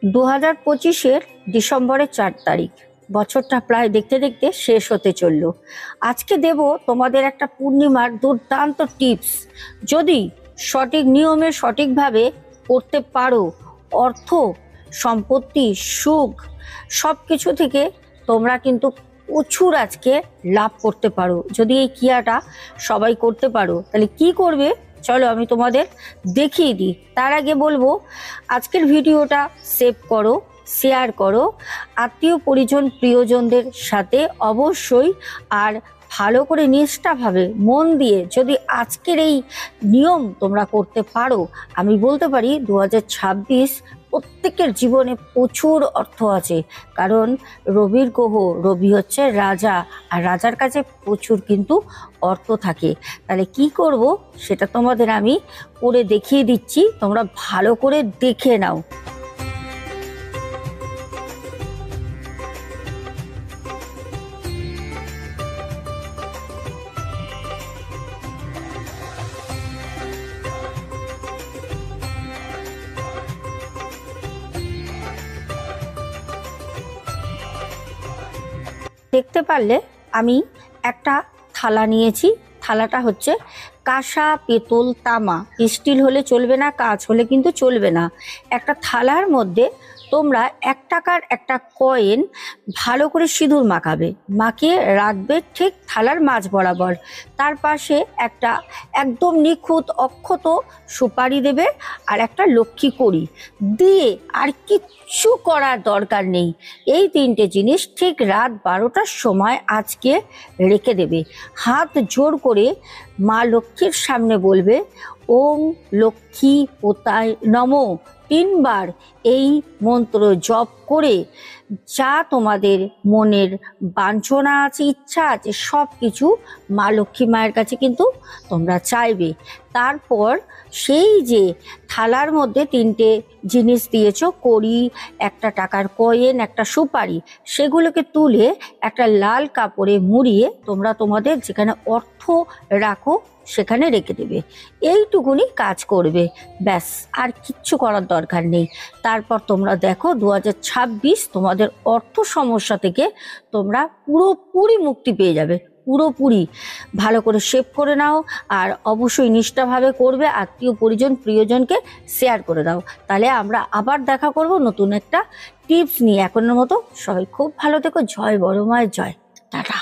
2025-এর ডিসেম্বরের 4 তারিখ। বছরটা প্রায় দেখতে দেখতে শেষ হতে চলল। আজকে দেব তোমাদের একটা পূর্ণিমার দুর্দান্ত টিপস। যদি সঠিক নিয়মে সঠিকভাবে করতে পারো, অর্থ, সম্পত্তি, সুখ সব কিছু থেকে তোমরা কিন্তু প্রচুর আজকে লাভ করতে পারো। যদি এই ক্রিয়াটা সবাই করতে পারো, তাহলে কি করবে চলো আমি তোমাদের দেখিয়ে দিই। তার আগে বলবো, আজকের ভিডিওটা সেভ করো, শেয়ার করো আত্মীয় পরিজন প্রিয়জনদের সাথে অবশ্যই। আর ভালো করে নিষ্ঠাভাবে মন দিয়ে যদি আজকের এই নিয়ম তোমরা করতে পারো, আমি বলতে পারি 2026 প্রত্যেকের জীবনে প্রচুর অর্থ আছে। কারণ রবির গ্রহ, রবি হচ্ছে রাজা, আর রাজার কাছে প্রচুর কিন্তু অর্থ থাকে। তাহলে কি করব সেটা তোমাদের আমি করে দেখিয়ে দিচ্ছি, তোমরা ভালো করে দেখে নাও। দেখতে পারলে আমি একটা থালা নিয়েছি। থালাটা হচ্ছে কাঁসা, পেতল, তামা, স্টিল হলে চলবে না, কাঁচ হলে কিন্তু চলবে না। একটা থালার মধ্যে তোমরা 1 টাকার একটা কয়েন ভালো করে সিঁদুর মাখাবে, মাখিয়ে রাখবে ঠিক থালার মাঝ বরাবর। তার পাশে একটা একদম নিখুঁত অক্ষত সুপারি দেবে, আর একটা লক্ষ্মী কড়ি দিয়ে আর কিচ্ছু করার দরকার নেই। এই 3টে জিনিস ঠিক রাত 12টার সময় আজকে রেখে দেবে। হাত জোর করে মা লক্ষ্মীর সামনে বলবে, ওম লক্ষ্মী পোতায় নমঃ। 3 বার এই মন্ত্র জপ করে যা তোমাদের মনের বাঞ্ছনা আছে, ইচ্ছা আছে, সব কিছু মা লক্ষ্মী মায়ের কাছে কিন্তু তোমরা চাইবে। তারপর সেই যে থালার মধ্যে 3টে জিনিস দিয়েছো, কড়ি, 1 টাকার কয়েন, একটা সুপারি, সেগুলোকে তুলে একটা লাল কাপড়ে মুড়িয়ে তোমরা তোমাদের যেখানে অর্থ রাখো সেখানে রেখে দেবে। এইটুকুনি কাজ করবে, ব্যাস, আর কিচ্ছু করার দরকার নেই। তারপর তোমরা দেখো 2026 তোমাদের অর্থ সমস্যা থেকে তোমরা পুরোপুরি মুক্তি পেয়ে যাবে, পুরোপুরি। ভালো করে সেভ করে নাও, আর অবশ্যই নিষ্ঠাভাবে করবে, আত্মীয় পরিজন প্রিয়জনকে শেয়ার করে দাও। তাহলে আমরা আবার দেখা করব নতুন একটা টিপস নিয়ে। এখনের মতো সবাই খুব ভালো থেকো। জয় বড় মায়ের জয়। টাটা।